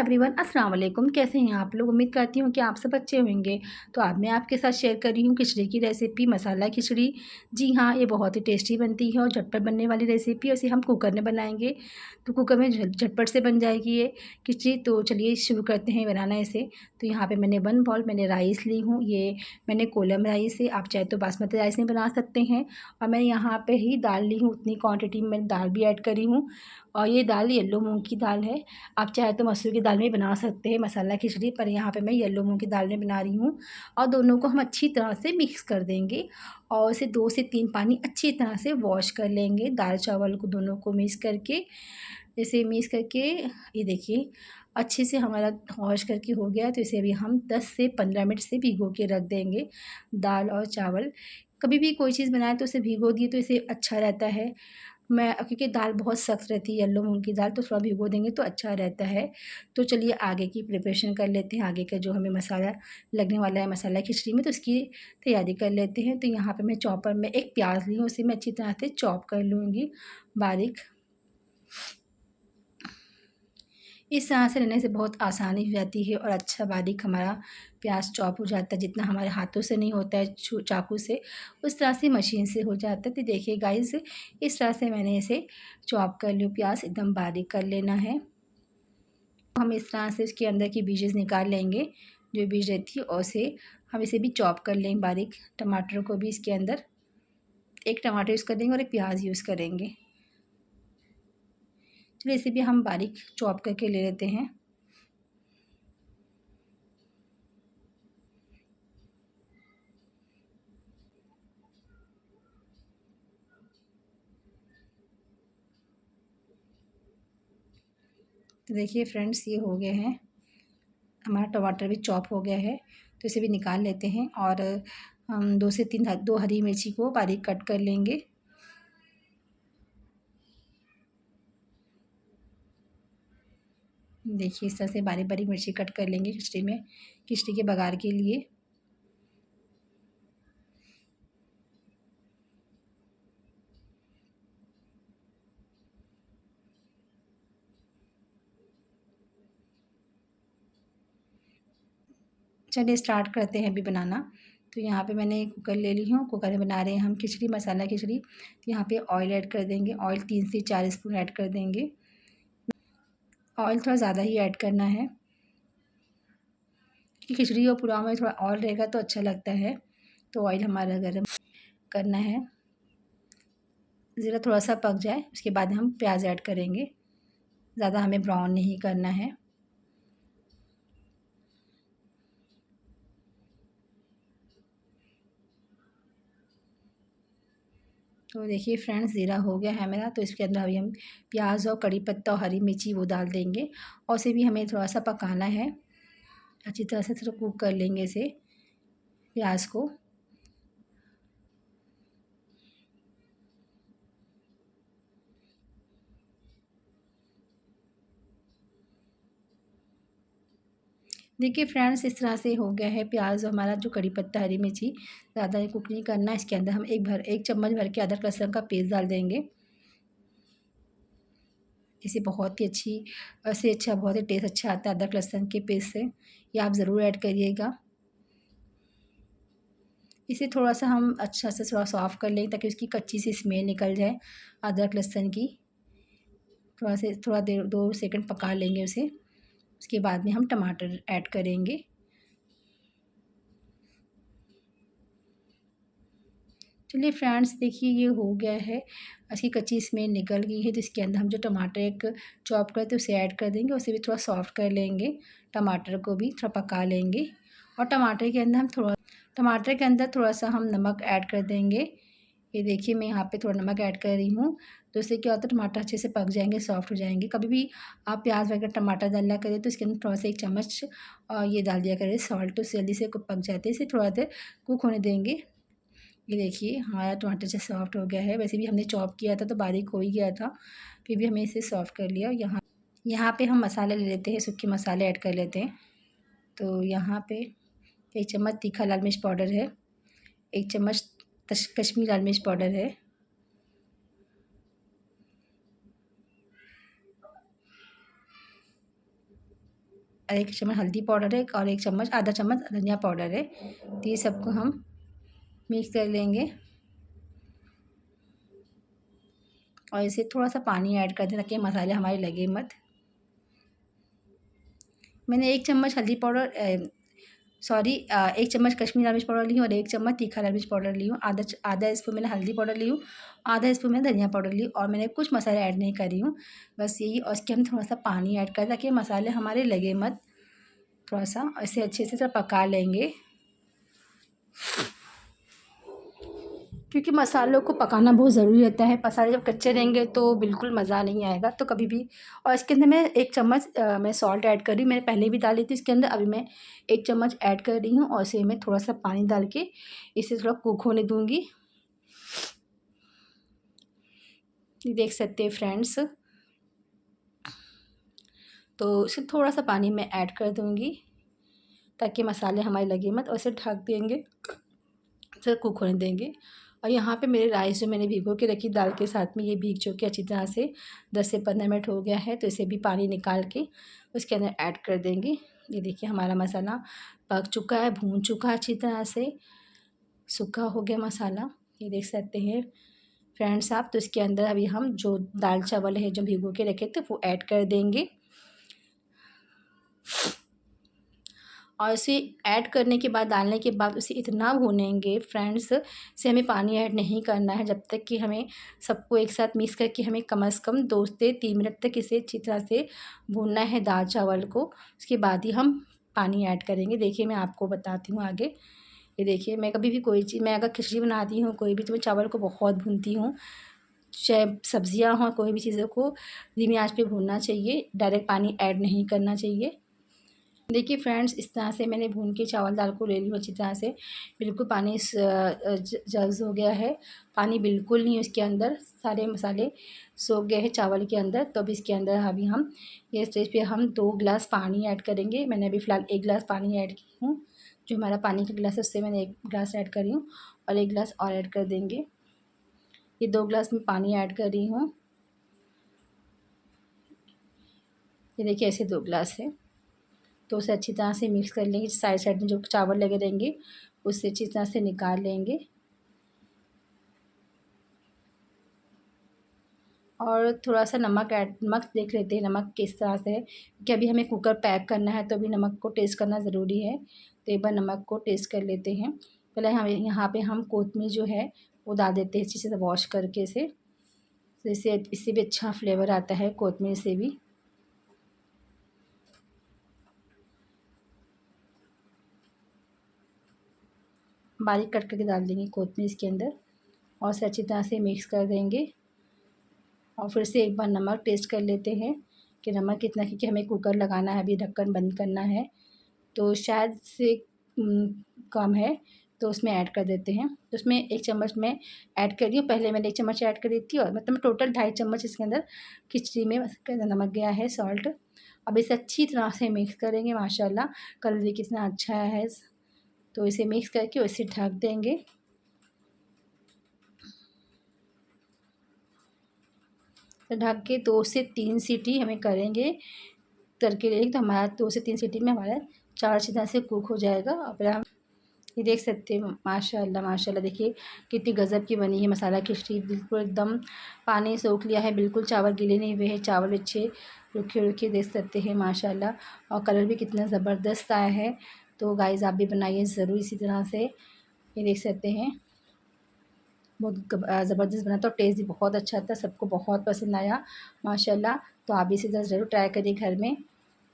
Everyone, अस्सलाम वालेकुम। कैसे हैं आप लोग? उम्मीद करती हूँ कि आप सब अच्छे होंगे। तो आज मैं आपके साथ शेयर कर रही हूँ खिचड़ी की रेसिपी, मसाला खिचड़ी। जी हाँ, ये बहुत ही टेस्टी बनती है और झटपट बनने वाली रेसिपी है। इसे हम कुकर में बनाएंगे तो कुकर में झटपट से बन जाएगी ये खिचड़ी। तो चलिए शुरू करते हैं बनाना इसे। तो यहाँ पर मैंने 1 बाउल मैंने राइस ली हूँ। ये मैंने कोलम राइस है, आप चाहे तो बासमती राइस में बना सकते हैं। और मैं यहाँ पर ही दाल ली हूँ, उतनी क्वान्टिटी में दाल भी ऐड करी हूँ। और ये दाल येलो मूँग की दाल है। आप चाहे तो मसूर की दाल में बना सकते हैं मसाला खिचड़ी, पर यहाँ पे मैं येलो मूँग की दाल में बना रही हूँ। और दोनों को हम अच्छी तरह से मिक्स कर देंगे और इसे 2 से 3 पानी अच्छी तरह से वॉश कर लेंगे। दाल चावल को दोनों को मिक्स करके, इसे मिक्स करके ये देखिए अच्छे से हमारा वॉश करके हो गया। तो इसे अभी हम 10 से 15 मिनट से भिगो के रख देंगे। दाल और चावल कभी भी कोई चीज़ बनाएं तो उसे भिगो दिए तो इसे अच्छा रहता है। मैं क्योंकि दाल बहुत सख्त रहती है येलो मूँग की दाल, तो थोड़ा भिगो देंगे तो अच्छा रहता है। तो चलिए आगे की प्रिपरेशन कर लेते हैं। आगे का जो हमें मसाला लगने वाला है मसाला खिचड़ी में, तो उसकी तैयारी कर लेते हैं। तो यहाँ पे मैं चॉपर में एक प्याज ली हूँ, उसे मैं अच्छी तरह से चॉप कर लूँगी बारीक। इस तरह से रहने से बहुत आसानी हो जाती है और अच्छा बारीक हमारा प्याज चॉप हो जाता है। जितना हमारे हाथों से नहीं होता है चाकू से, उस तरह से मशीन से हो जाता है। तो देखिए गाइस, इस तरह से मैंने इसे चॉप कर लिया। प्याज एकदम बारीक कर लेना है। हम इस तरह से इसके अंदर की बीजेस निकाल लेंगे, जो बीज रहती है, और उसे हम इसे भी चॉप कर लेंगे बारीक। टमाटर को भी इसके अंदर, एक टमाटर यूज़ कर देंगे और एक प्याज यूज़ करेंगे। चलिए इसे भी हम बारीक चॉप करके ले लेते हैं। तो देखिए फ्रेंड्स, ये हो गए हैं, हमारा टमाटर भी चॉप हो गया है। तो इसे भी निकाल लेते हैं और हम 2 से 3 2 हरी मिर्ची को बारीक कट कर लेंगे। देखिए इस तरह से बारीक बारीक मिर्ची कट कर लेंगे खिचड़ी में, खिचड़ी के बघार के लिए। चलिए स्टार्ट करते हैं अभी बनाना। तो यहाँ पे मैंने कुकर ले ली हूँ, कुकर में बना रहे हैं हम खिचड़ी, मसाला खिचड़ी। तो यहाँ पे ऑयल ऐड कर देंगे, ऑयल 3 से 4 स्पून ऐड कर देंगे। ऑयल थोड़ा ज़्यादा ही ऐड करना है कि खिचड़ी और पुलाव में थोड़ा ऑयल रहेगा तो अच्छा लगता है। तो ऑयल हमारा गर्म करना है, ज़रा थोड़ा सा पक जाए उसके बाद हम प्याज ऐड करेंगे। ज़्यादा हमें ब्राउन नहीं करना है। तो देखिए फ्रेंड्स, ज़ीरा हो गया है मेरा। तो इसके अंदर अभी हम प्याज और कड़ी पत्ता और हरी मिर्ची वो डाल देंगे और इसे भी हमें थोड़ा सा पकाना है। अच्छी तरह से थोड़ा कुक कर लेंगे इसे, प्याज को। देखिए फ्रेंड्स, इस तरह से हो गया है प्याज और हमारा जो कड़ी पत्ता हरी मिर्ची। ज़्यादा कुक नहीं करना। इसके अंदर हम एक चम्मच भर के अदरक लहसुन का पेस्ट डाल देंगे। इसे बहुत ही बहुत ही टेस्ट अच्छा आता है अदरक लहसुन के पेस्ट से। ये आप ज़रूर ऐड करिएगा। इसे थोड़ा सा हम अच्छा से थोड़ा सॉफ़्ट कर लें ताकि उसकी कच्ची सी स्मेल निकल जाए अदरक लहसुन की। थोड़ा देर 2 सेकंड पका लेंगे उसे। उसके बाद में हम टमाटर ऐड करेंगे। चलिए फ्रेंड्स, देखिए ये हो गया है, इसकी कच्ची स्मेल निकल गई है। तो इसके अंदर हम जो टमाटर एक चॉप करते उसे ऐड कर देंगे, उसे भी थोड़ा सॉफ़्ट कर लेंगे। टमाटर को भी थोड़ा पका लेंगे और टमाटर के अंदर थोड़ा-सा हम नमक ऐड कर देंगे। ये देखिए मैं यहाँ पे थोड़ा नमक ऐड कर रही हूँ, तो इससे क्या होता है टमाटर अच्छे से पक जाएँगे, सॉफ्ट हो जाएँगे। कभी भी आप प्याज़ वगैरह टमाटर डाला करें तो इसके अंदर थोड़ा-सा 1 चम्मच ये डाल दिया करें सॉल्ट, तो जल्दी से पक जाते हैं। इसे थोड़ा देर कुक होने देंगे। ये देखिए हमारा टमाटर से सॉफ्ट हो गया है। वैसे भी हमने चॉप किया था तो बारीक हो ही गया था, फिर भी हमने इसे सॉफ्ट कर लिया। यहाँ पे हम मसाले ले लेते हैं, सूखे मसाले ऐड कर लेते हैं। तो यहाँ पे 1 चम्मच तीखा लाल मिर्च पाउडर है, 1 चम्मच कश्मीरी लाल मिर्च पाउडर है, 1 चम्मच हल्दी पाउडर है और 1 चम्मच आधा चम्मच धनिया पाउडर है। तो ये सबको हम मिक्स कर लेंगे और इसे थोड़ा सा पानी ऐड कर दें ताकि मसाले हमारे लगे मत। मैंने 1 चम्मच हल्दी पाउडर 1 चम्मच कश्मीरी लाल मिर्च पाउडर ली हूँ और 1 चम्मच तीखा लाल मिर्च पाउडर ली हूँ। आधा स्पून मैंने हल्दी पाउडर ली हूँ, आधा स्पून मैंने धनिया पाउडर ली और मैंने कुछ मसाले ऐड नहीं करी हूँ, बस यही। और इसके हम थोड़ा सा पानी ऐड करें ताकि मसाले हमारे लगे मत। थोड़ा सा इसे अच्छे से थोड़ा पका लेंगे क्योंकि मसालों को पकाना बहुत ज़रूरी रहता है। मसाले जब कच्चे रहेंगे तो बिल्कुल मज़ा नहीं आएगा, तो कभी भी। और इसके अंदर मैं 1 चम्मच मैं सॉल्ट ऐड कर रही हूँ। मैंने पहले भी डाली थी इसके अंदर, अभी मैं 1 चम्मच ऐड कर रही हूँ और इसे मैं थोड़ा सा पानी डाल के इसे थोड़ा कुक होने दूँगी। ये देख सकते हैं फ्रेंड्स। तो इसे थोड़ा सा पानी मैं ऐड कर दूँगी ताकि मसाले हमारे लगे मत, और इसे ढक देंगे, इसे कुक होने देंगे। और यहाँ पे मेरे राइस जो मैंने भिगो के रखी दाल के साथ में, ये भीग चुके अच्छी तरह से 10 से 15 मिनट हो गया है। तो इसे भी पानी निकाल के उसके अंदर ऐड कर देंगे। ये देखिए हमारा मसाला पक चुका है, भून चुका है अच्छी तरह से, सूखा हो गया मसाला, ये देख सकते हैं फ्रेंड्स आप। तो इसके अंदर अभी हम जो दाल चावल है जो भिगो के रखे थे वो ऐड कर देंगे और इसे ऐड करने के बाद, डालने के बाद उसे इतना भूनेंगे फ्रेंड्स, इसे हमें पानी ऐड नहीं करना है जब तक कि हमें सबको एक साथ मिक्स करके हमें कम से कम 2 से 3 मिनट तक इसे अच्छी तरह से भूनना है दाल चावल को। उसके बाद ही हम पानी ऐड करेंगे। देखिए मैं आपको बताती हूँ आगे। ये देखिए, मैं कभी भी कोई चीज़, मैं अगर खिचड़ी बनाती हूँ कोई भी, तो मैं चावल को बहुत भूनती हूँ। चाहे सब्जियाँ हों, कोई भी चीज़ों को धीमी आँच पे भूनना चाहिए, डायरेक्ट पानी ऐड नहीं करना चाहिए। देखिए फ्रेंड्स, इस तरह से मैंने भून के चावल दाल को ले ली अच्छी तरह से। बिल्कुल पानी जज़्ब हो गया है, पानी बिल्कुल नहीं है उसके अंदर, सारे मसाले सोख गए हैं चावल के अंदर। तो अब इसके अंदर अभी हम ये स्टेज पे हम 2 गिलास पानी ऐड करेंगे। मैंने अभी फ़िलहाल 1 गिलास पानी ऐड की हूँ। जो हमारा पानी का गिलास है उससे मैंने 1 गिलास ऐड करी हूँ और 1 गिलास और ऐड कर देंगे। ये 2 गिलास में पानी ऐड कर रही हूँ। ये देखिए ऐसे 2 गिलास है। तो उसे अच्छी तरह से मिक्स कर लेंगे। साइड साइड में जो चावल लगे रहेंगे उससे अच्छी तरह से निकाल लेंगे। और थोड़ा सा नमक देख लेते हैं नमक किस तरह से है, क्योंकि अभी हमें कुकर पैक करना है तो अभी नमक को टेस्ट करना ज़रूरी है। तो एक बार नमक को टेस्ट कर लेते हैं। पहले हम यहाँ पे हम कोतमीर जो है वो डाल देते हैं अच्छी से वॉश करके इसे। तो इससे भी अच्छा फ्लेवर आता है कोतमीर से भी। बारीक कट करके डाल देंगे कोतमीर इसके अंदर और इसे अच्छी तरह से मिक्स कर देंगे। और फिर से एक बार नमक टेस्ट कर लेते हैं कि नमक कितना, क्योंकि हमें कुकर लगाना है, अभी ढक्कन बंद करना है तो शायद से कम है, तो उसमें ऐड कर देते हैं। तो उसमें 1 चम्मच मैं ऐड कर रही हूँ, पहले मैंने 1 चम्मच ऐड करी थी और मतलब टोटल 2.5 चम्मच इसके अंदर खिचड़ी में नमक गया है, सॉल्ट। अब इसे अच्छी तरह से मिक्स करेंगे। माशाल्लाह कलर भी कितना अच्छा है। तो इसे मिक्स करके इसे ढक देंगे। तो ढक के 2 से 3 सीटी हमें करेंगे करके लेंगे, तो हमारा 2 से 3 सीटी में हमारा चावल अच्छी तरह से कुक हो जाएगा। और फिर हम ये देख सकते हैं माशाल्लाह माशाल्लाह, देखिए कितनी गज़ब की बनी है मसाला खिचड़ी। बिल्कुल एकदम पानी सोख लिया है, बिल्कुल चावल गीले नहीं हुए हैं, चावल अच्छे रुखे रुखे देख सकते हैं माशाल्लाह। और कलर भी कितना ज़बरदस्त आया है। तो गाइज़ आप भी बनाइए ज़रूर इसी तरह से। ये देख सकते हैं बहुत ज़बरदस्त बना था और टेस्ट भी बहुत अच्छा था, सबको बहुत पसंद आया माशाल्लाह। तो आप भी इसे ज़रूर ट्राई करिए घर में।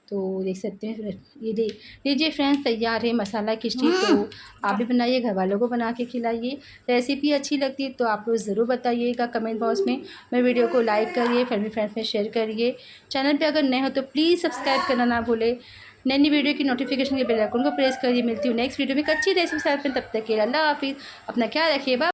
तो देख सकते हैं ये लीजिए फ्रेंड्स, तैयार है मसाला खिचड़ी। तो आप भी बनाइए, घर वालों को बना के खिलाइए। रेसिपी अच्छी लगती है तो आप लोग ज़रूर बताइएगा कमेंट बॉक्स में। मेरे वीडियो को लाइक करिए, फैमिली फ्रेंड्स में शेयर करिए। चैनल पे अगर नए हो तो प्लीज़ सब्सक्राइब करना ना भूलें। नई नई वीडियो की नोटिफिकेशन के बेल आइकन को प्रेस करिए। मिलती हूँ नेक्स्ट वीडियो में एक अच्छी रेसिपी साथ में, तब तक के लिए अल्लाह हाफिज़। अपना ख्याल रखिए, बाय।